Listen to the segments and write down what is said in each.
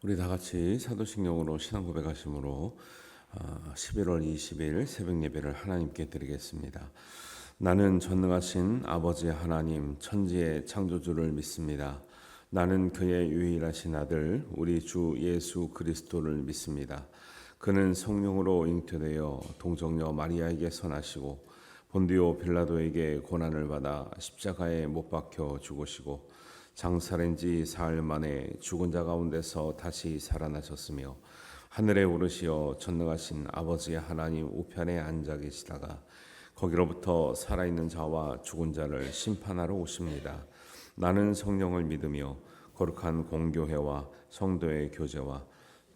우리 다 같이 사도신경으로 신앙 고백하심으로 11월 20일 새벽 예배를 하나님께 드리겠습니다. 나는 전능하신 아버지 하나님 천지의 창조주를 믿습니다. 나는 그의 유일하신 아들 우리 주 예수 그리스도를 믿습니다. 그는 성령으로 잉태되어 동정녀 마리아에게 선하시고 본디오 빌라도에게 고난을 받아 십자가에 못 박혀 죽으시고 장사된 지 사흘 만에 죽은 자 가운데서 다시 살아나셨으며 하늘에 오르시어 전능하신 아버지 하나님 우편에 앉아 계시다가 거기로부터 살아있는 자와 죽은 자를 심판하러 오십니다. 나는 성령을 믿으며 거룩한 공교회와 성도의 교제와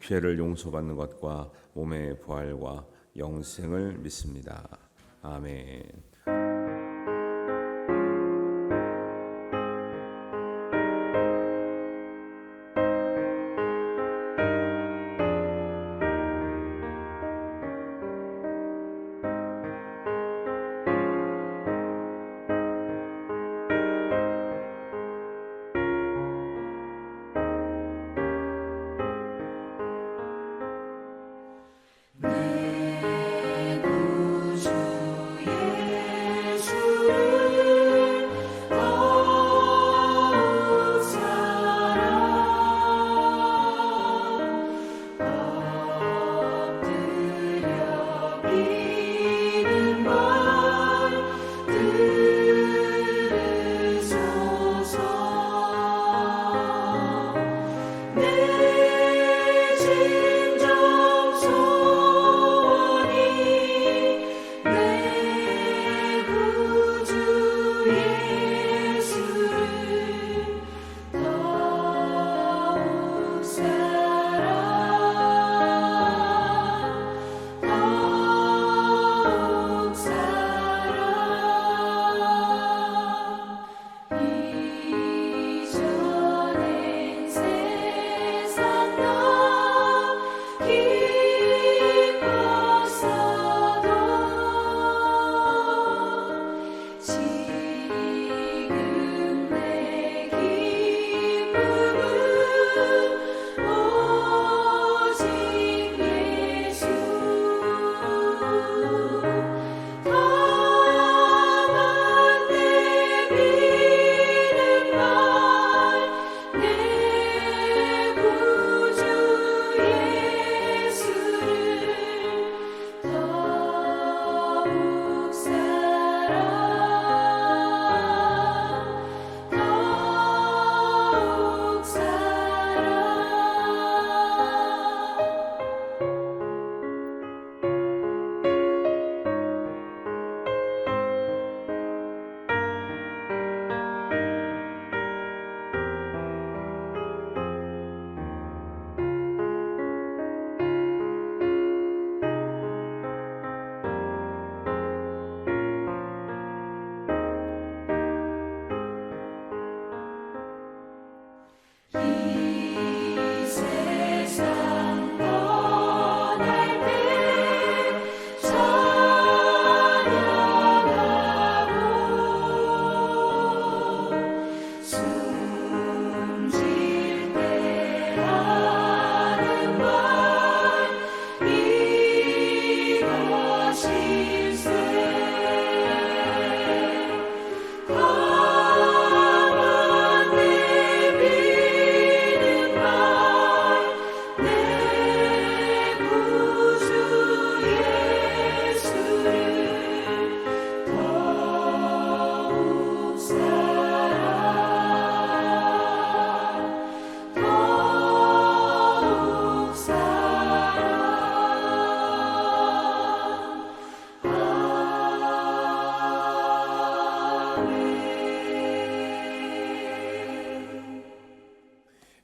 죄를 용서받는 것과 몸의 부활과 영생을 믿습니다. 아멘.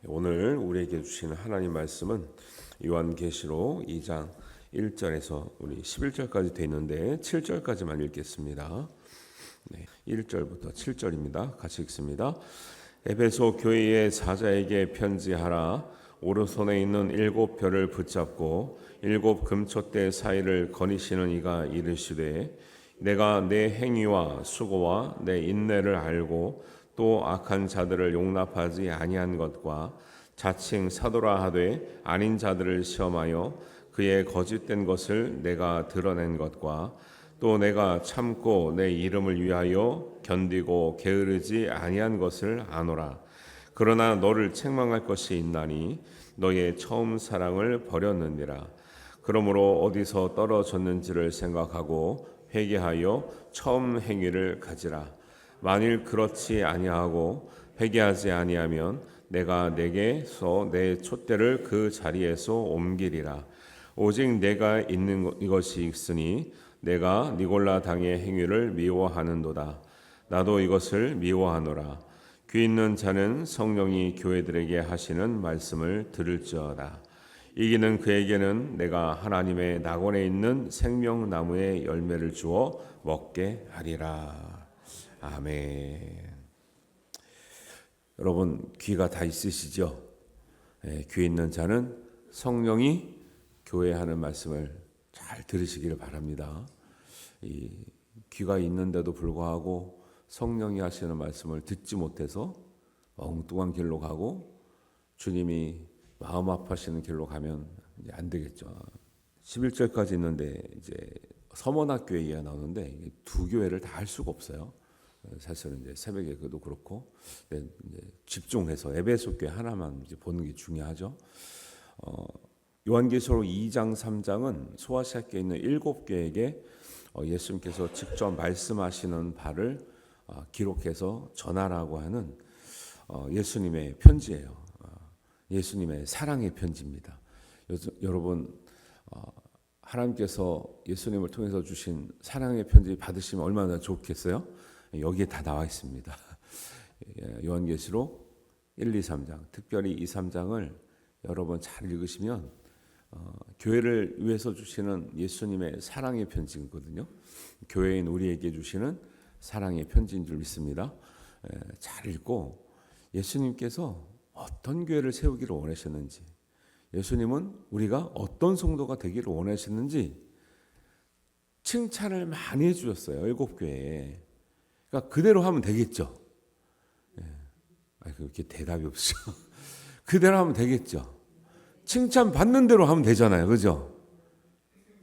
오늘 우리에게 주시는 하나님 말씀은 요한계시록 2장 1절에서 우리 11절까지 되어 있는데 7절까지만 읽겠습니다. 1절부터 7절입니다. 같이 읽습니다. 에베소 교회의 사자에게 편지하라. 오른손에 있는 7별을 붙잡고 7 금촛대 사이를 거니시는 이가 이르시되 내가 내 행위와 수고와 내 인내를 알고 또 악한 자들을 용납하지 아니한 것과 자칭 사도라 하되 아닌 자들을 시험하여 그의 거짓된 것을 내가 드러낸 것과 또 내가 참고 내 이름을 위하여 견디고 게으르지 아니한 것을 아노라. 그러나 너를 책망할 것이 있나니 너의 처음 사랑을 버렸느니라. 그러므로 어디서 떨어졌는지를 생각하고 회개하여 처음 행위를 가지라. 만일 그렇지 아니하고 회개하지 아니하면 내가 내게서 내 촛대를 그 자리에서 옮기리라. 오직 내가 있는 이것이 있으니 내가 니골라 당의 행위를 미워하는도다. 나도 이것을 미워하노라. 귀 있는 자는 성령이 교회들에게 하시는 말씀을 들을지어다. 이기는 그에게는 내가 하나님의 낙원에 있는 생명나무의 열매를 주어 먹게 하리라. 아멘. 여러분 귀가 다 있으시죠? 귀 있는 자는 성령이 교회에 하는 말씀을 잘 들으시기를 바랍니다. 이 귀가 있는데도 불구하고 성령이 하시는 말씀을 듣지 못해서 엉뚱한 길로 가고 주님이 마음 아파하시는 길로 가면 이제 안 되겠죠. 11절까지 있는데 이제 서머나교회 이야기가 나오는데 두 교회를 다 할 수가 없어요. 사실은 이제 새벽에도 그렇고 이제 집중해서 에베소 교회 하나만 이제 보는 게 중요하죠. 요한계시록 2장 3장은 소아시아교에 있는 7교회에게 예수님께서 직접 말씀하시는 바를 기록해서 전하라고 하는 예수님의 편지예요. 예수님의 사랑의 편지입니다. 여러분 하나님께서 예수님을 통해서 주신 사랑의 편지 받으시면 얼마나 좋겠어요? 여기에 다 나와 있습니다. 요한계시록 1, 2, 3장, 특별히 2, 3장을 여러 번 잘 읽으시면 교회를 위해서 주시는 예수님의 사랑의 편지거든요. 교회인 우리에게 주시는 사랑의 편지인 줄 믿습니다. 잘 읽고 예수님께서 어떤 교회를 세우기를 원하셨는지, 예수님은 우리가 어떤 성도가 되기를 원하셨는지 칭찬을 많이 해주셨어요. 7교회에. 그러니까 그대로 하면 되겠죠. 그렇게 대답이 없죠. 그대로 하면 되겠죠. 칭찬 받는 대로 하면 되잖아요. 그죠?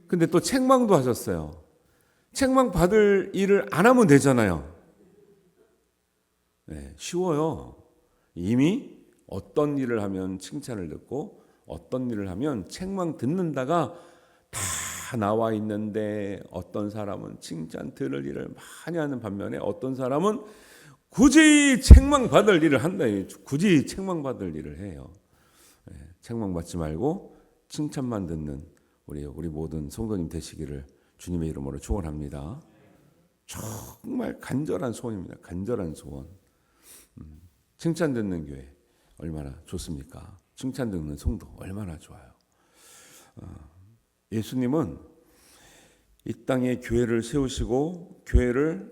근데 또 책망도 하셨어요. 책망 받을 일을 안 하면 되잖아요. 쉬워요. 이미 어떤 일을 하면 칭찬을 듣고 어떤 일을 하면 책망 듣는다가 다 나와 있는데 어떤 사람은 칭찬 들을 일을 많이 하는 반면에 어떤 사람은 굳이 책망 받을 일을 한다. 굳이 책망 받을 일을 해요. 책망 받지 말고 칭찬만 듣는 우리 모든 성도님 되시기를 주님의 이름으로 축원합니다. 정말 간절한 소원입니다. 간절한 소원. 칭찬 듣는 교회 얼마나 좋습니까? 칭찬 듣는 성도 얼마나 좋아요. 예수님은 이 땅에 교회를 세우시고 교회를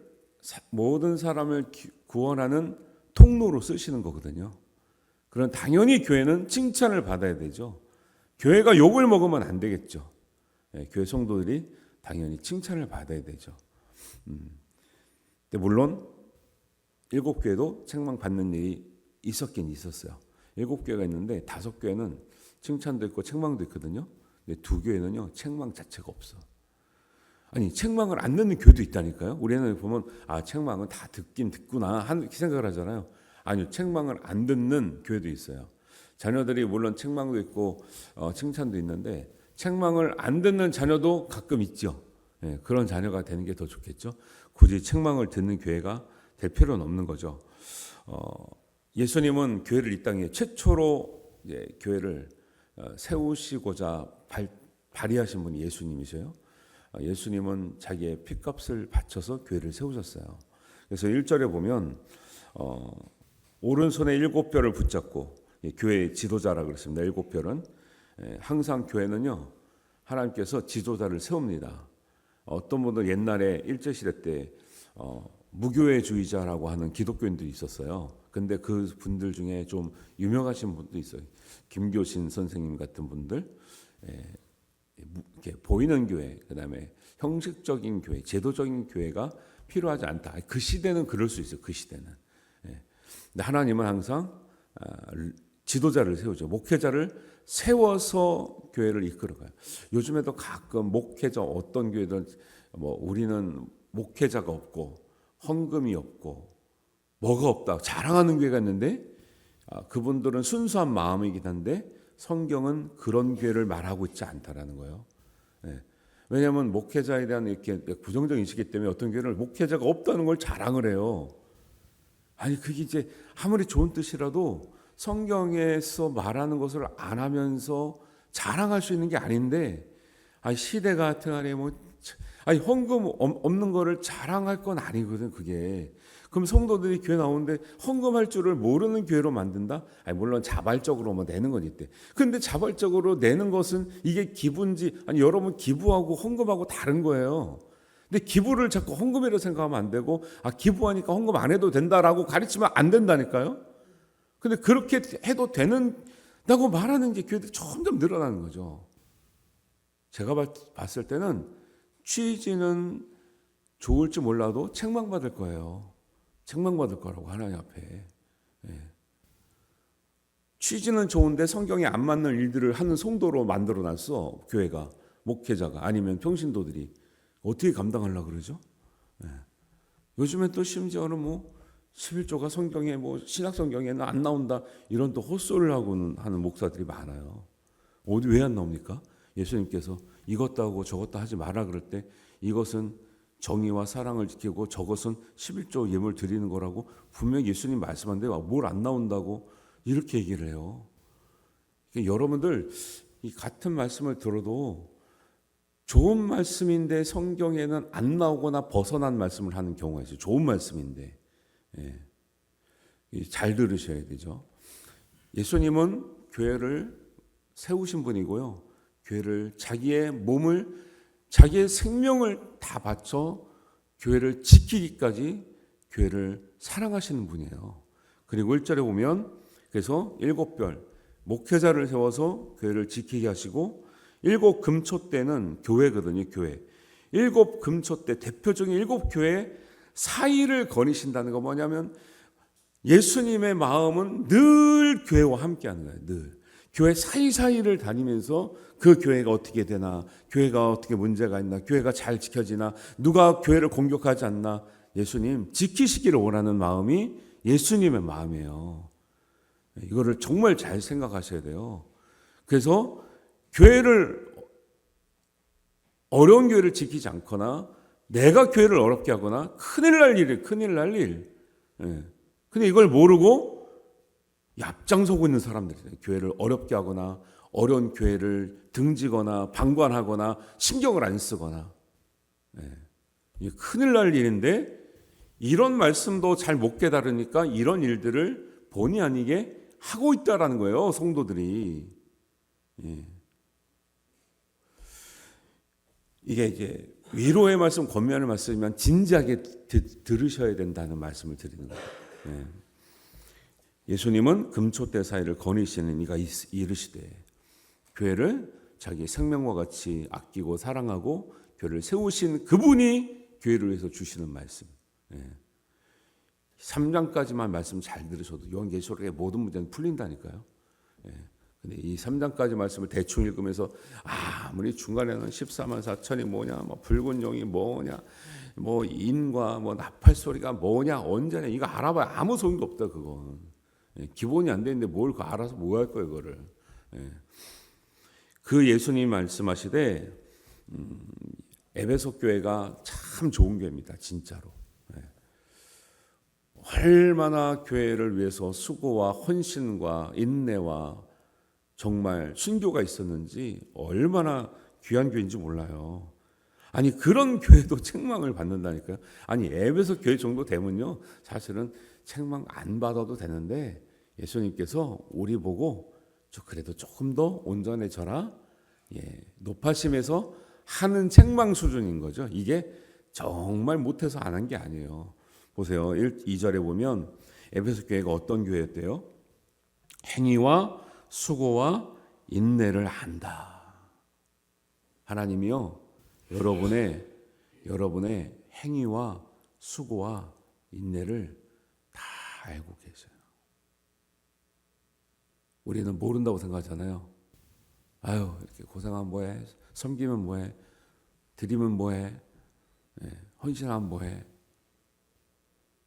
모든 사람을 구원하는 통로로 쓰시는 거거든요. 그럼 당연히 교회는 칭찬을 받아야 되죠. 교회가 욕을 먹으면 안 되겠죠. 교회 성도들이 당연히 칭찬을 받아야 되죠. 근데 물론 7교회도 책망 받는 일이 있었긴 있었어요. 7교회가 있는데 5교회는 칭찬도 있고 책망도 있거든요. 근데 2교회는요 책망 자체가 없어. 아니 책망을 안 듣는 교회도 있다니까요. 우리는 보면 책망은 다 듣긴 듣구나 이렇게 생각을 하잖아요. 아니요, 책망을 안 듣는 교회도 있어요. 자녀들이 물론 책망도 있고 칭찬도 있는데 책망을 안 듣는 자녀도 가끔 있죠. 그런 자녀가 되는 게 더 좋겠죠. 굳이 책망을 듣는 교회가 될 필요는 없는 거죠. 예수님은 교회를 이 땅에 최초로 이제 교회를 세우시고자 발의하신 분이 예수님이세요. 예수님은 자기의 핏값을 바쳐서 교회를 세우셨어요. 그래서 1절에 보면 오른손에 7뼈를 붙잡고 교회의 지도자라 그랬습니다. 7뼈는 항상 교회는요 하나님께서 지도자를 세웁니다. 어떤 분들 옛날에 일제시대 때 무교회주의자라고 하는 기독교인들이 있었어요. 근데 그 분들 중에 좀 유명하신 분도 있어요. 김교신 선생님 같은 분들, 이렇게 보이는 교회, 그다음에 형식적인 교회, 제도적인 교회가 필요하지 않다. 그 시대는 그럴 수 있어요. 그 시대는. 근데 하나님은 항상 지도자를 세우죠. 목회자를 세워서 교회를 이끌어가요. 요즘에도 가끔 목회자 어떤 교회든 뭐 우리는 목회자가 없고 헌금이 없고 뭐가 없다 자랑하는 교회가 있는데 그분들은 순수한 마음이긴 한데 성경은 그런 교회를 말하고 있지 않다라는 거예요. 예. 왜냐하면 목회자에 대한 이렇게 부정적인 인식이기 때문에 어떤 교회는 목회자가 없다는 걸 자랑을 해요. 아니 그게 이제 아무리 좋은 뜻이라도 성경에서 말하는 것을 안 하면서 자랑할 수 있는 게 아닌데, 시대 같은 안에 헌금 없는 거를 자랑할 건 아니거든 그게. 그럼 성도들이 교회 나오는데 헌금할 줄을 모르는 교회로 만든다? 물론 자발적으로 내는 건 있대. 근데 자발적으로 내는 것은 이게 기부인지, 여러분 기부하고 헌금하고 다른 거예요. 근데 기부를 자꾸 헌금이라고 생각하면 안 되고, 기부하니까 헌금 안 해도 된다라고 가르치면 안 된다니까요. 근데 그렇게 해도 된다고 말하는 게 교회들이 점점 늘어나는 거죠. 제가 봤을 때는 취지는 좋을지 몰라도 책망받을 거예요. 책망받을 거라고 하나님 앞에. 취지는 좋은데 성경에 안 맞는 일들을 하는 성도로 만들어놨어. 교회가, 목회자가 아니면 평신도들이. 어떻게 감당하려고 그러죠? 요즘에 또 심지어는 11조가 성경에 신약 성경에는 안 나온다 이런 또 헛소리를 하고는 하는 목사들이 많아요. 어디 왜 안 나옵니까? 예수님께서 이것도 하고 저것도 하지 마라 그럴 때 이것은 정의와 사랑을 지키고 저것은 11조 예물 드리는 거라고 분명히 예수님 말씀한데 뭘 안 나온다고 이렇게 얘기를 해요. 그러니까 여러분들 이 같은 말씀을 들어도 좋은 말씀인데 성경에는 안 나오거나 벗어난 말씀을 하는 경우가 있어요. 좋은 말씀인데. 잘 들으셔야 되죠. 예수님은 교회를 세우신 분이고요. 교회를 자기의 몸을 자기의 생명을 다 바쳐 교회를 지키기까지 교회를 사랑하시는 분이에요. 그리고 1절에 보면 그래서 7별 목회자를 세워서 교회를 지키게 하시고 7 금초 때는 교회거든요. 교회. 7 금초 때 대표적인 7 교회 사이를 거니신다는 거 뭐냐면 예수님의 마음은 늘 교회와 함께하는 거예요. 늘. 교회 사이사이를 다니면서 그 교회가 어떻게 되나, 교회가 어떻게 문제가 있나, 교회가 잘 지켜지나, 누가 교회를 공격하지 않나, 예수님 지키시기를 원하는 마음이 예수님의 마음이에요. 이거를 정말 잘 생각하셔야 돼요. 그래서 어려운 교회를 지키지 않거나 내가 교회를 어렵게 하거나 큰일 날 일. 근데 이걸 모르고 앞장서고 있는 사람들이에요. 교회를 어렵게 하거나 어려운 교회를 등지거나 방관하거나 신경을 안 쓰거나. 이게 큰일 날 일인데 이런 말씀도 잘 못 깨달으니까 이런 일들을 본의 아니게 하고 있다라는 거예요. 성도들이. 이게 이제 위로의 말씀, 권면의 말씀이면 진지하게 들으셔야 된다는 말씀을 드리는 거예요. 예수님은 금초대 사이를 거니시는 이가 이르시되 교회를 자기 생명과 같이 아끼고 사랑하고 교회를 세우신 그분이 교회를 위해서 주시는 말씀. 3장까지만 말씀 잘 들으셔도 요한계시록의 모든 문제는 풀린다니까요. 근데 이 3장까지 말씀을 대충 읽으면서 아무리 중간에는 14만 4천이 뭐냐, 붉은 용이 뭐냐, 인과 나팔 소리가 뭐냐, 언제냐 이거 알아봐야 아무 소용도 없다 그건. 기본이 안 되는데 뭘 알아서 뭐 할 거예요 그거를. 그 예수님 말씀하시되 에베소 교회가 참 좋은 교회입니다. 진짜로. 얼마나 교회를 위해서 수고와 헌신과 인내와 정말 순교가 있었는지 얼마나 귀한 교회인지 몰라요. 그런 교회도 책망을 받는다니까요. 에베소 교회 정도 되면요 사실은 책망 안 받아도 되는데 예수님께서 우리 보고 그래도 조금 더 온전해져라, 높아심에서 하는 책망 수준인 거죠. 이게 정말 못해서 안 한 게 아니에요. 보세요. 2절에 보면 에베소 교회가 어떤 교회였대요? 행위와 수고와 인내를 한다. 하나님이요 여러분의 행위와 수고와 인내를 다 알고 계세요. 우리는 모른다고 생각하잖아요. 아유, 이렇게 고생하면 뭐해? 섬기면 뭐해? 드리면 뭐해? 헌신하면 뭐해?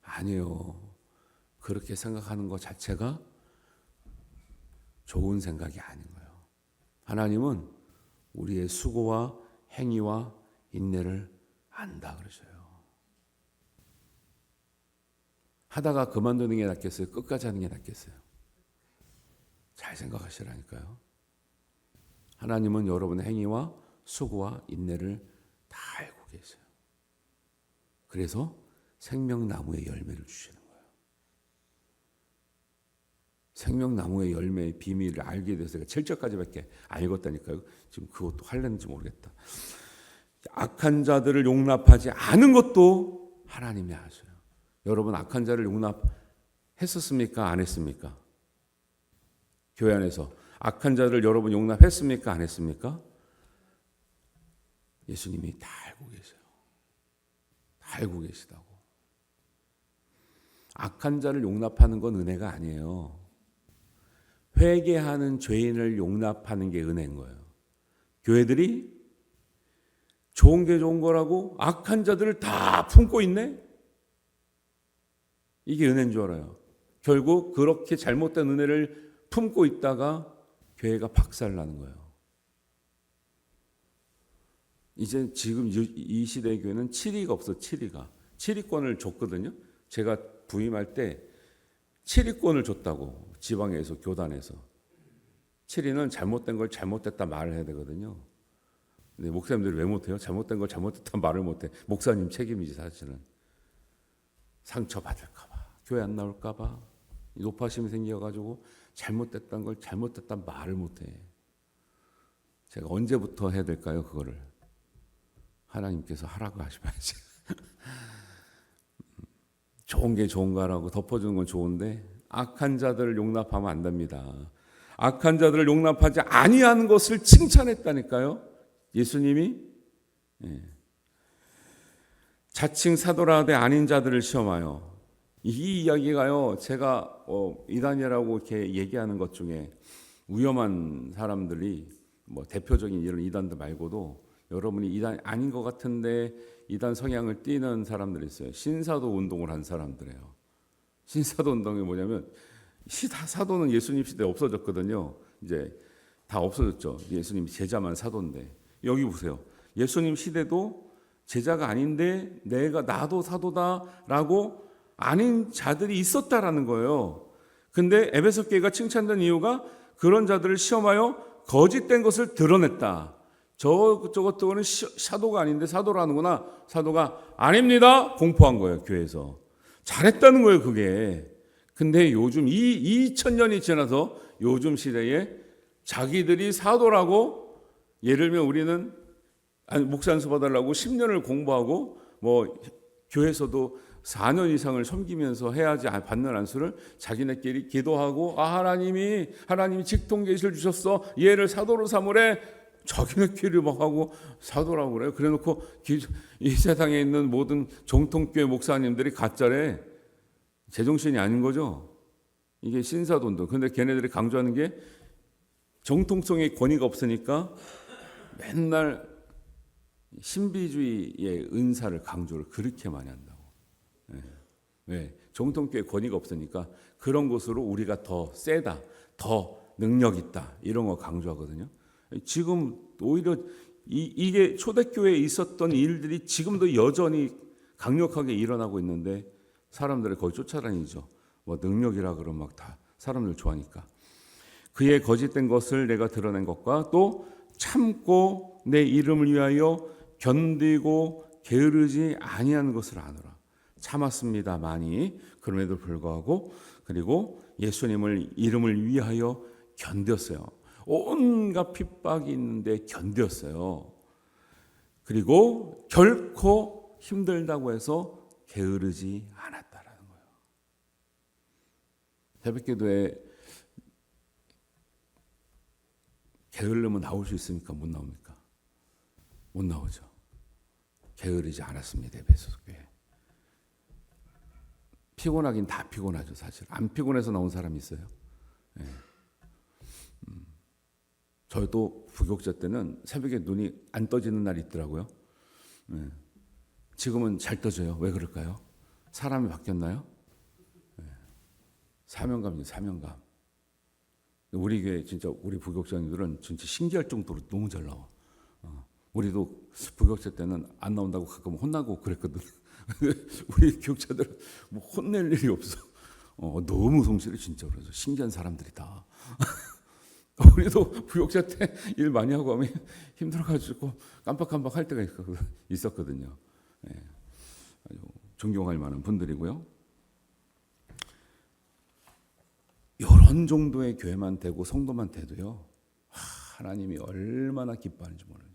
아니에요. 그렇게 생각하는 것 자체가 좋은 생각이 아닌 거예요. 하나님은 우리의 수고와 행위와 인내를 안다 그러셔요. 하다가 그만두는 게 낫겠어요? 끝까지 하는 게 낫겠어요? 잘 생각하시라니까요. 하나님은 여러분의 행위와 수고와 인내를 다 알고 계세요. 그래서 생명나무의 열매를 주시는 거예요. 생명나무의 열매의 비밀을 알게 돼서 제가 7절까지밖에 안 읽었다니까요. 지금 그것도 할랬는지 모르겠다. 악한 자들을 용납하지 않은 것도 하나님이 아셔요. 여러분 악한 자를 용납했었습니까? 안 했습니까? 교회 안에서 악한 자를 여러분 용납했습니까? 안 했습니까? 예수님이 다 알고 계세요. 다 알고 계시다고. 악한 자를 용납하는 건 은혜가 아니에요. 회개하는 죄인을 용납하는 게 은혜인 거예요. 교회들이 좋은 게 좋은 거라고 악한 자들을 다 품고 있네? 이게 은혜인 줄 알아요. 결국 그렇게 잘못된 은혜를 품고 있다가 교회가 박살나는 거예요. 이제 지금 이 시대의 교회는 7위가 없어. 7위가. 7위권을 줬거든요. 제가 부임할 때 7위권을 줬다고. 지방에서 교단에서. 7위는 잘못된 걸 잘못됐다 말을 해야 되거든요. 근데 목사님들이 왜 못해요? 잘못된 걸 잘못됐다 말을 못해. 목사님 책임이지 사실은. 상처받을까 봐. 교회 안 나올까 봐. 높아심이 생겨가지고 잘못됐다는 걸 잘못됐다 말을 못해. 제가 언제부터 해야 될까요? 그거를. 하나님께서 하라고 하셔야지. 좋은 게 좋은가라고 덮어주는 건 좋은데 악한 자들을 용납하면 안 됩니다. 악한 자들을 용납하지 아니하는 것을 칭찬했다니까요. 예수님이 자칭 사도라 하되 아닌 자들을 시험하여. 이 이야기가요. 제가 이단이라고 이렇게 얘기하는 것 중에 위험한 사람들이 뭐 대표적인 이런 이단들 말고도 여러분이 이단 아닌 것 같은데 이단 성향을 띠는 사람들이 있어요. 신사도 운동을 한 사람들이에요. 신사도 운동이 뭐냐면 사도는 예수님 시대에 없어졌거든요. 이제 다 없어졌죠. 예수님 제자만 사도인데 여기 보세요. 예수님 시대도 제자가 아닌데 나도 사도다라고 아닌 자들이 있었다라는 거예요. 근데 에베소 교회가 칭찬된 이유가 그런 자들을 시험하여 거짓된 것을 드러냈다. 저것들은 사도가 아닌데 사도라는구나. 사도가 아닙니다. 공포한 거예요. 교회에서. 잘했다는 거예요. 그게. 근데 요즘 2000년이 지나서 요즘 시대에 자기들이 사도라고 예를 들면 우리는 목사 안수 받으려고 10년을 공부하고 뭐 교회에서도 4년 이상을 섬기면서 해야지 받는 안수를 자기네끼리 기도하고 하나님이 직통계시를 주셨어. 얘를 사도로 삼으래. 자기네끼리 막 하고 사도라고 그래요. 그래놓고 이 세상에 있는 모든 정통교회 목사님들이 가짜래. 제정신이 아닌 거죠. 이게 신사돈도. 근데 걔네들이 강조하는 게 정통성의 권위가 없으니까 맨날 신비주의의 은사를 강조를 그렇게 많이 한다고. 왜? 정통교회 권위가 없으니까 그런 것으로 우리가 더 세다, 더 능력 있다 이런 거 강조하거든요. 지금 오히려 이게 초대교회에 있었던 일들이 지금도 여전히 강력하게 일어나고 있는데 사람들을 거의 쫓아다니죠. 뭐 능력이라 그러면 막 다 사람들 좋아하니까. 그의 거짓된 것을 내가 드러낸 것과 또 참고 내 이름을 위하여 견디고 게으르지 아니한 것을 아노라. 참았습니다. 많이. 그럼에도 불구하고 그리고 예수님을 이름을 위하여 견뎠어요. 온갖 핍박이 있는데 견뎠어요. 그리고 결코 힘들다고 해서 게으르지 않았다라는 거예요. 새벽기도에 게으르면 나올 수 있습니까? 못 나옵니까? 못 나오죠. 게으르지 않았습니다. 에베소 교회. 피곤하긴 다 피곤하죠. 사실 안 피곤해서 나온 사람이 있어요. 네. 저도 부교육자 때는 새벽에 눈이 안 떠지는 날이 있더라고요. 지금은 잘 떠져요. 왜 그럴까요? 사람이 바뀌었나요? 사명감이죠, 사명감. 우리 교회 진짜 우리 부교육자님들은 진짜 신기할 정도로 너무 잘 나와. 우리도 부교육자 때는 안 나온다고 가끔 혼나고 그랬거든. 우리 교육자들은 뭐 혼낼 일이 없어. 너무 성실해 진짜. 그래서 신기한 사람들이다. 우리도 부교육자 때 일 많이 하고 하면 힘들어가지고 깜빡깜빡 할 때가 있었거든요. 아주 존경할 만한 분들이고요. 이런 정도의 교회만 되고 성도만 돼도요, 하나님이 얼마나 기뻐하는지 모르죠.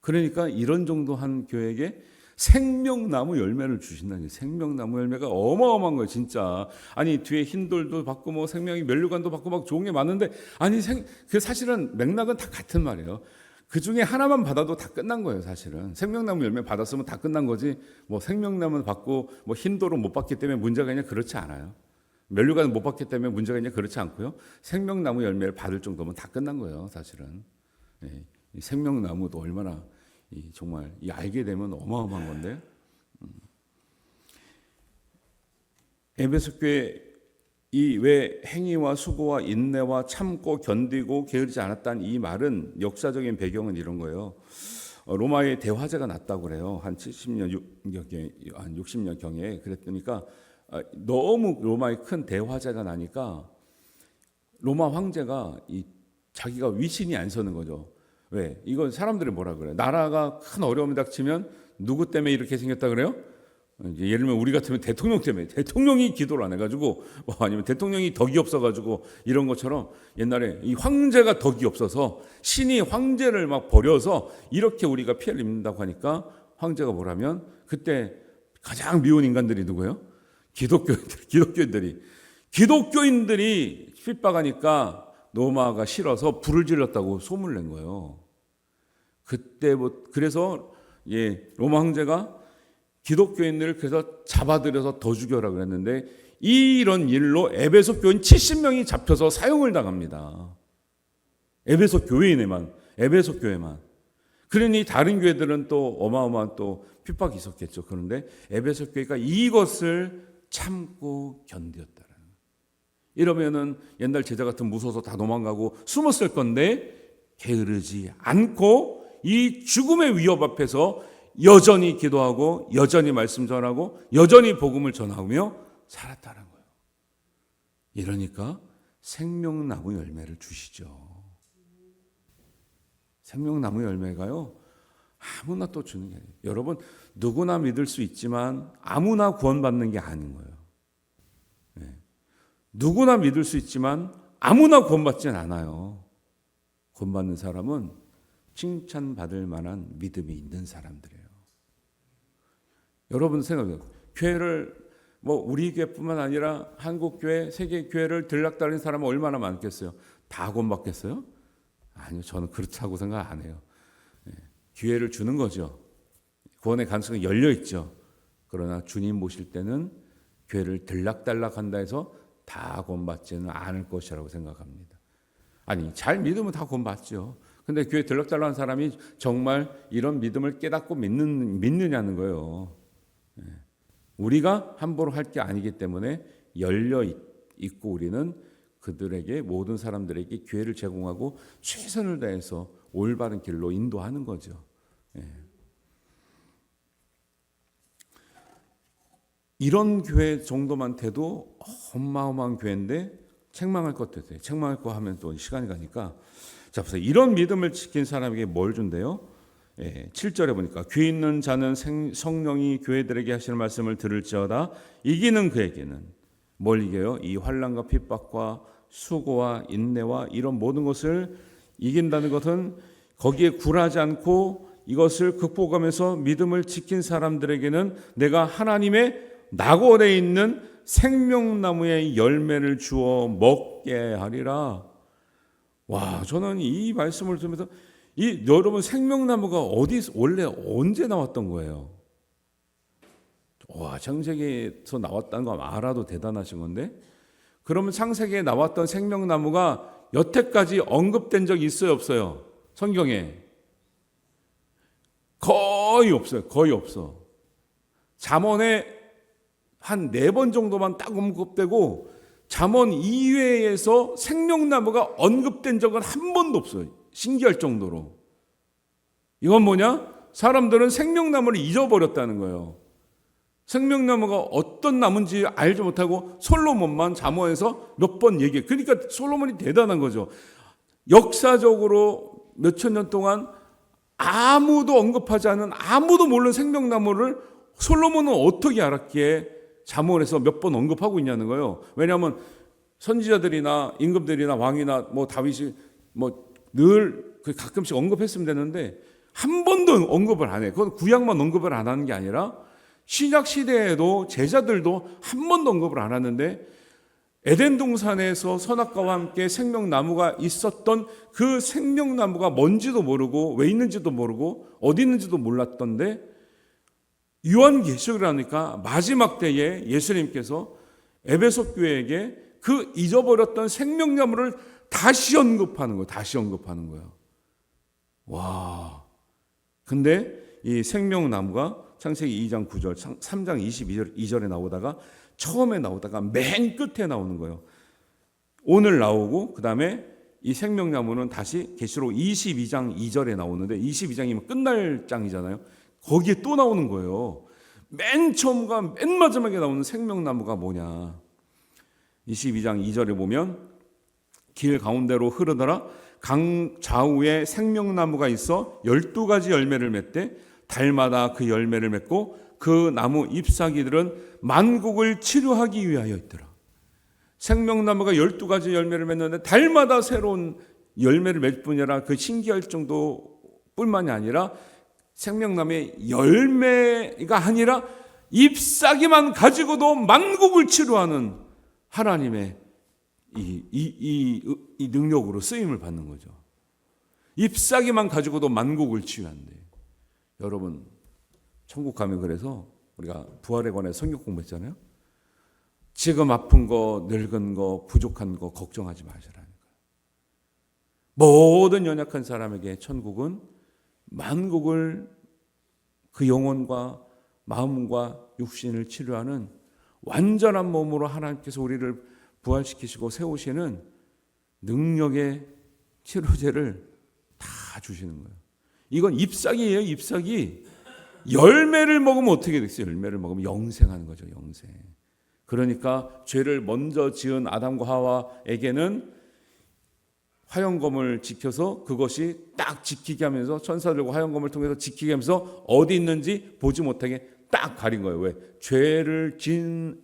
그러니까 이런 정도 한 교회에게 생명나무 열매를 주신다는 게, 생명나무 열매가 어마어마한 거예요, 진짜. 아니 뒤에 흰돌도 받고 뭐 생명이 면류관도 받고 막 좋은 게 많은데, 아니 그 사실은 맥락은 다 같은 말이에요. 그 중에 하나만 받아도 다 끝난 거예요, 사실은. 생명나무 열매 받았으면 다 끝난 거지. 뭐 생명나무 받고 뭐 흰돌은 못 받기 때문에 문제가 있냐, 그렇지 않아요. 면류관은 못 받기 때문에 문제가 있냐, 그렇지 않고요. 생명나무 열매를 받을 정도면 다 끝난 거예요, 사실은. 이 생명나무도 얼마나 정말 알게 되면 어마어마한 건데, 에베소 교회 이 왜 행위와 수고와 인내와 참고 견디고 게으르지 않았다는 이 말은 역사적인 배경은 이런 거예요. 로마의 대화재가 났다고 그래요. 한 70년, 한 60년 경에. 그랬더니까 너무 로마의 큰 대화재가 나니까 로마 황제가 자기가 위신이 안 서는 거죠. 왜? 이건 사람들이 뭐라 그래요? 나라가 큰 어려움이 닥치면 누구 때문에 이렇게 생겼다 그래요? 예를 들면 우리 같으면 대통령 때문에, 대통령이 기도를 안 해가지고, 아니면 대통령이 덕이 없어가지고 이런 것처럼 옛날에 이 황제가 덕이 없어서 신이 황제를 막 버려서 이렇게 우리가 피해를 입는다고 하니까 황제가 뭐라면 그때 가장 미운 인간들이 누구예요? 기독교인들이 핍박하니까 로마가 싫어서 불을 질렀다고 소문을 낸 거예요. 그때 그래서 로마 황제가 기독교인들을 그래서 잡아들여서 더 죽여라 그랬는데, 이런 일로 에베소 교인 70명이 잡혀서 사형을 당합니다. 에베소 교회만. 그러니 다른 교회들은 또 어마어마한 또 핍박이 있었겠죠. 그런데 에베소 교회가 이것을 참고 견뎠다라는. 이러면은 옛날 제자 같은 무서워서 다 도망가고 숨었을 건데, 게으르지 않고 이 죽음의 위협 앞에서 여전히 기도하고 여전히 말씀 전하고 여전히 복음을 전하며 살았다는 거예요. 이러니까 생명나무 열매를 주시죠. 생명나무 열매가요, 아무나 또 주는 게 아니에요. 여러분, 누구나 믿을 수 있지만 아무나 구원받는 게 아닌 거예요. 누구나 믿을 수 있지만 아무나 구원받지는 않아요. 구원받는 사람은 칭찬받을 만한 믿음이 있는 사람들이에요. 여러분 생각해요. 교회를 우리 교회뿐만 아니라 한국 교회, 세계 교회를 들락달린 사람은 얼마나 많겠어요? 다 구원받겠어요? 아니요, 저는 그렇다고 생각 안 해요. 기회를 주는 거죠. 구원의 가능성이 열려 있죠. 그러나 주님 모실 때는 교회를 들락달락한다 해서 다 구원받지는 않을 것이라고 생각합니다. 아니, 잘 믿으면 다 구원받죠. 근데 교회 들락달락한 사람이 정말 이런 믿음을 깨닫고 믿느냐는 거예요. 우리가 함부로 할 게 아니기 때문에 열려 있고, 우리는 그들에게, 모든 사람들에게 기회를 제공하고 최선을 다해서 올바른 길로 인도하는 거죠. 이런 교회 정도만 돼도 어마어마한 교회인데 책망할 것 같아요. 책망할 거 하면 또 시간이 가니까. 자, 보세요. 이런 믿음을 지킨 사람에게 뭘 준대요? 7절에 보니까 귀 있는 자는 성령이 교회들에게 하시는 말씀을 들을지어다. 이기는 그에게는 뭘 이겨요? 이 환난과 핍박과 수고와 인내와 이런 모든 것을 이긴다는 것은, 거기에 굴하지 않고 이것을 극복하면서 믿음을 지킨 사람들에게는 내가 하나님의 낙원에 있는 생명나무의 열매를 주어 먹게 하리라. 와, 저는 이 말씀을 들으면서 여러분, 생명나무가 원래 언제 나왔던 거예요? 와, 창세기에서 나왔다는 거 알아도 대단하신 건데, 그러면 창세기에 나왔던 생명나무가 여태까지 언급된 적이 있어요, 없어요? 성경에 거의 없어요. 거의 없어. 잠언에 한 4번 정도만 딱 언급되고 잠언 이외에서 생명나무가 언급된 적은 한 번도 없어요. 신기할 정도로. 이건 뭐냐? 사람들은 생명나무를 잊어버렸다는 거예요. 생명나무가 어떤 나무인지 알지 못하고 솔로몬만 잠언에서 몇 번 얘기해. 그러니까 솔로몬이 대단한 거죠. 역사적으로 몇천 년 동안 아무도 언급하지 않은, 아무도 모르는 생명나무를 솔로몬은 어떻게 알았기에 잠언에서 몇 번 언급하고 있냐는 거예요. 왜냐하면 선지자들이나 임금들이나 왕이나 뭐 다윗이 뭐 늘 가끔씩 언급했으면 되는데 한 번도 언급을 안 해. 그건 구약만 언급을 안 하는 게 아니라 신약 시대에도 제자들도 한 번도 언급을 안 하는데, 에덴 동산에서 선악과와 함께 생명나무가 있었던 그 생명나무가 뭔지도 모르고 왜 있는지도 모르고 어디 있는지도 몰랐던데, 요한계시록을 하니까 마지막 때에 예수님께서 에베소 교회에게 그 잊어버렸던 생명나무를 다시 언급하는 거예요. 다시 언급하는 거예요. 와. 근데 이 생명나무가 창세기 2장 9절, 3장 22절에 나오다가 처음에 나오다가 맨 끝에 나오는 거예요. 오늘 나오고 그 다음에 이 생명나무는 다시 계시록 22장 2절에 나오는데, 22장이면 끝날 장이잖아요. 거기에 또 나오는 거예요. 맨 처음과 맨 마지막에 나오는 생명나무가 뭐냐. 22장 2절에 보면 길 가운데로 흐르더라 강 좌우에 생명나무가 있어 12가지 열매를 맺되 달마다 그 열매를 맺고 그 나무 잎사귀들은 만국을 치료하기 위하여 있더라. 생명나무가 12가지 열매를 맺는데 달마다 새로운 열매를 맺을 뿐이라 그 신기할 정도뿐만이 아니라 생명나무의 열매가 아니라 잎사귀만 가지고도 만국을 치료하는 하나님의 이 능력으로 쓰임을 받는 거죠. 잎사귀만 가지고도 만국을 치유한대. 여러분, 천국 가면 그래서 우리가 부활에 관해 성경 공부했잖아요. 지금 아픈 거, 늙은 거, 부족한 거 걱정하지 마시라니까요. 모든 연약한 사람에게 천국은 만국을, 그 영혼과 마음과 육신을 치료하는 완전한 몸으로 하나님께서 우리를 부활시키시고 세우시는 능력의 치료제를 다 주시는 거예요. 이건 잎사귀예요. 잎사귀. 열매를 먹으면 어떻게 됐어요? 열매를 먹으면 영생하는 거죠. 영생. 그러니까 죄를 먼저 지은 아담과 하와에게는 화영검을 지켜서 그것이 딱 지키게 하면서, 천사들과 화영검을 통해서 지키게 하면서 어디 있는지 보지 못하게 딱 가린 거예요. 왜? 죄를 지은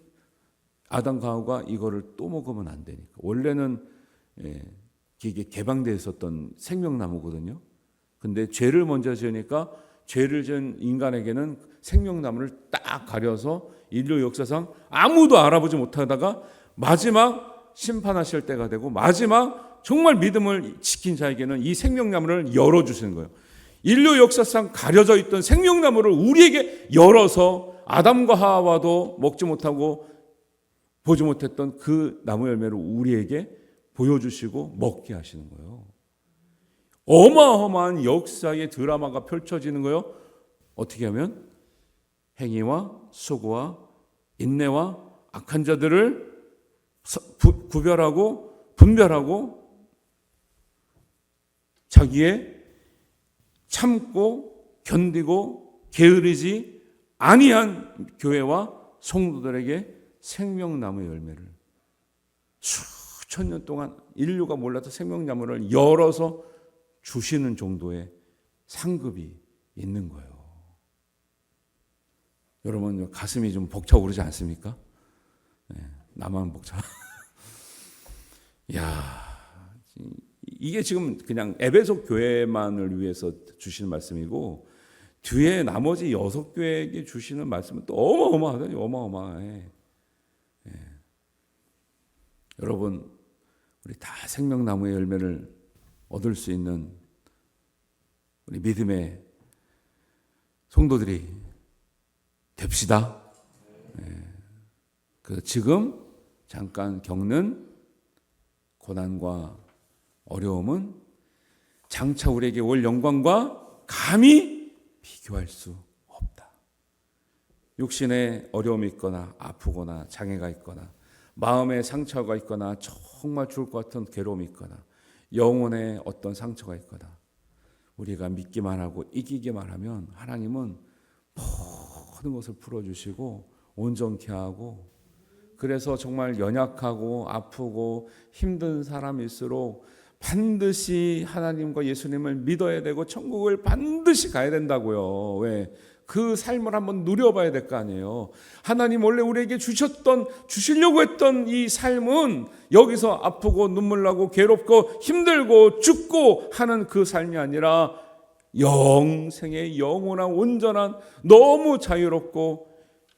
아담과 하와가 이거를 또 먹으면 안 되니까. 원래는 이게 개방되어 있었던 생명나무거든요. 근데 죄를 먼저 지으니까 죄를 지은 인간에게는 생명나무를 딱 가려서 인류 역사상 아무도 알아보지 못하다가 마지막 심판하실 때가 되고 마지막 정말 믿음을 지킨 자에게는 이 생명나무를 열어주시는 거예요. 인류 역사상 가려져 있던 생명나무를 우리에게 열어서 아담과 하와도 먹지 못하고 보지 못했던 그 나무 열매를 우리에게 보여주시고 먹게 하시는 거예요. 어마어마한 역사의 드라마가 펼쳐지는 거예요. 어떻게 하면 행위와 수고와 인내와 악한 자들을 구별하고 분별하고 자기의 참고 견디고 게으르지 아니한 교회와 성도들에게 생명나무 열매를 수천 년 동안 인류가 몰랐던 생명나무를 열어서 주시는 정도의 상급이 있는 거예요. 여러분, 가슴이 좀 벅차오르지 않습니까? 네, 나만 벅차. 야, 이게 지금 그냥 에베소 교회만을 위해서 주시는 말씀이고, 뒤에 나머지 6교회에게 주시는 말씀은 또 어마어마하다니, 어마어마해. 네. 여러분, 우리 다 생명나무의 열매를 얻을 수 있는 우리 믿음의 성도들이 됩시다. 그 지금 잠깐 겪는 고난과 어려움은 장차 우리에게 올 영광과 감히 비교할 수 없다. 육신에 어려움이 있거나 아프거나 장애가 있거나 마음에 상처가 있거나 정말 죽을 것 같은 괴로움이 있거나 영혼에 어떤 상처가 있거나 우리가 믿기만 하고 이기기만 하면 하나님은 모든 것을 풀어주시고 온전케 하고, 그래서 정말 연약하고 아프고 힘든 사람일수록 반드시 하나님과 예수님을 믿어야 되고 천국을 반드시 가야 된다고요. 왜? 그 삶을 한번 누려봐야 될 거 아니에요. 하나님 원래 우리에게 주시려고 했던 이 삶은 여기서 아프고 눈물 나고 괴롭고 힘들고 죽고 하는 그 삶이 아니라 영생의 영원한 온전한 너무 자유롭고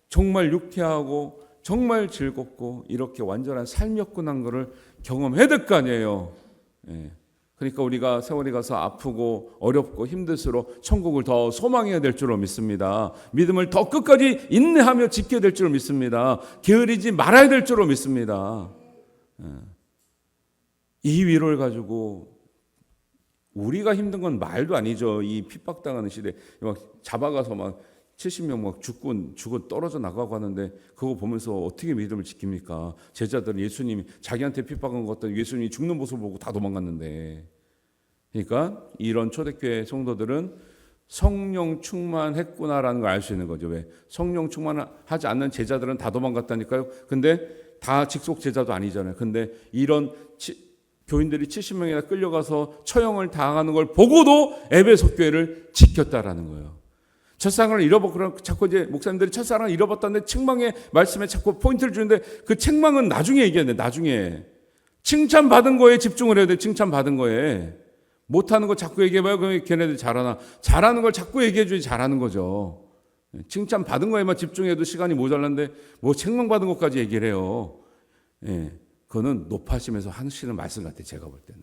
정말 유쾌하고 정말 즐겁고 이렇게 완전한 삶이었구나 것을 경험해야 될 거 아니에요. 그러니까 우리가 세월이 가서 아프고 어렵고 힘들수록 천국을 더 소망해야 될 줄로 믿습니다. 믿음을 더 끝까지 인내하며 지켜야 될 줄로 믿습니다. 게으르지 말아야 될 줄로 믿습니다. 이 위로를 가지고 우리가 힘든 건 말도 아니죠. 이 핍박당하는 시대 막 잡아가서 막 70명 막 죽고 떨어져 나가고 하는데 그거 보면서 어떻게 믿음을 지킵니까? 제자들은 예수님이 자기한테 핍박한 것들 예수님이 죽는 모습을 보고 다 도망갔는데. 그러니까 이런 초대교회 성도들은 성령 충만했구나라는 걸 알 수 있는 거죠. 왜? 성령 충만하지 않는 제자들은 다 도망갔다니까요. 근데 다 직속 제자도 아니잖아요. 근데 이런 교인들이 70명이나 끌려가서 처형을 당하는 걸 보고도 에베소 교회를 지켰다라는 거예요. 첫사랑을 잃어버리고 자꾸 이제 목사님들이 첫사랑을 잃어버렸다는데 책망의 말씀에 자꾸 포인트를 주는데 그 책망은 나중에 얘기하는데 나중에 칭찬받은 거에 집중을 해야 돼. 칭찬받은 거에 못하는 거 자꾸 얘기해봐요. 그럼 걔네들 잘하나? 잘하는 걸 자꾸 얘기해줘야지 잘하는 거죠. 칭찬받은 거에만 집중해도 시간이 모자란데 뭐 책망받은 것까지 얘기를 해요. 그거는 높아심에서 하시는 말씀 같아요. 제가 볼 때는.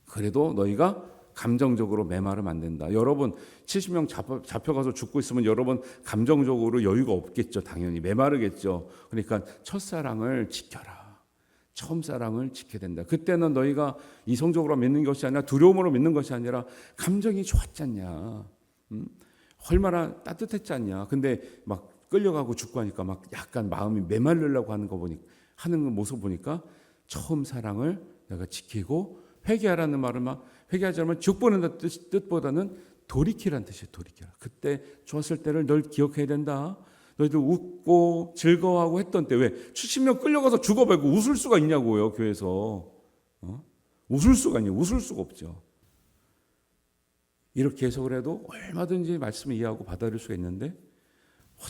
그래도 너희가 감정적으로 메마르면 안 된다. 여러분 70명 잡혀가서 죽고 있으면 여러분 감정적으로 여유가 없겠죠. 당연히 메마르겠죠. 그러니까 첫사랑을 지켜라. 처음 사랑을 지켜야 된다. 그때는 너희가 이성적으로 믿는 것이 아니라 두려움으로 믿는 것이 아니라 감정이 좋았지 않냐. 얼마나 따뜻했지 않냐. 근데 막 끌려가고 죽고 하니까 막 약간 마음이 메말르려고 하는 거 보니까 하는 모습 보니까 처음 사랑을 내가 지키고 회개하라는 말을 막 회개하지 않으면 지옥 보낸다는 뜻보다는 돌이키라는 뜻이에요. 돌이키라. 그때 좋았을 때를 널 기억해야 된다. 너희들 웃고 즐거워하고 했던 때 왜 70명 끌려가서 죽어버리고 웃을 수가 있냐고요. 교회에서. 웃을 수가 있냐고. 웃을 수가 없죠. 이렇게 해석을 해도 얼마든지 말씀을 이해하고 받아들일 수가 있는데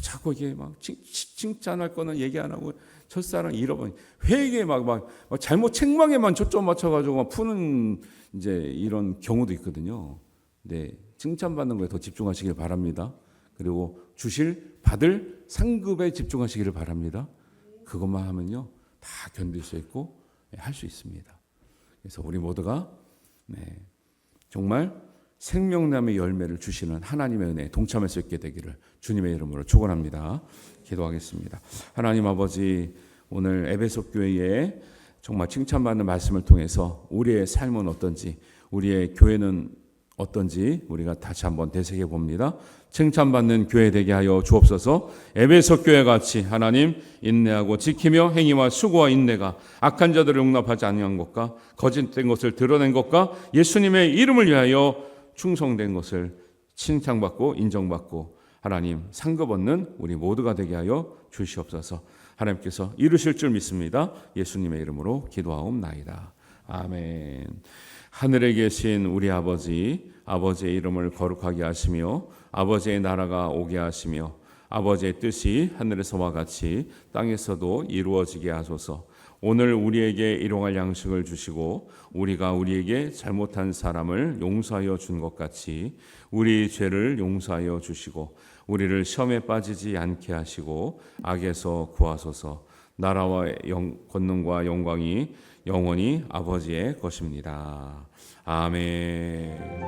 자꾸 이게 막 칭찬할 거는 얘기 안 하고 첫사랑 잃어버린 회개에 막 잘못 책망에만 초점 맞춰가지고 막 푸는 이제 이런 경우도 있거든요. 네, 칭찬받는 거에 더 집중하시길 바랍니다. 그리고 받을 상급에 집중하시기를 바랍니다. 그것만 하면요 다 견딜 수 있고 할 수 있습니다. 그래서 우리 모두가 정말 생명나무의 열매를 주시는 하나님의 은혜에 동참할 수 있게 되기를 주님의 이름으로 축원합니다. 기도하겠습니다. 하나님 아버지, 오늘 에베소 교회에 정말 칭찬받는 말씀을 통해서 우리의 삶은 어떤지, 우리의 교회는 어떤지 우리가 다시 한번 되새겨 봅니다. 칭찬받는 교회 되게 하여 주옵소서. 에베소 교회 같이 하나님 인내하고 지키며 행위와 수고와 인내가 악한 자들을 용납하지 아니한 것과 거짓된 것을 드러낸 것과 예수님의 이름을 위하여 충성된 것을 칭찬받고 인정받고 하나님 상급 얻는 우리 모두가 되게 하여 주시옵소서. 하나님께서 이루실 줄 믿습니다. 예수님의 이름으로 기도하옵나이다. 아멘. 하늘에 계신 우리 아버지, 아버지의 이름을 거룩하게 하시며 아버지의 나라가 오게 하시며 아버지의 뜻이 하늘에서와 같이 땅에서도 이루어지게 하소서. 오늘 우리에게 일용할 양식을 주시고 우리가 우리에게 잘못한 사람을 용서하여 준 것 같이 우리 죄를 용서하여 주시고 우리를 시험에 빠지지 않게 하시고 악에서 구하소서. 나라와 권능과 영광이 영원히 아버지의 것입니다. 아멘.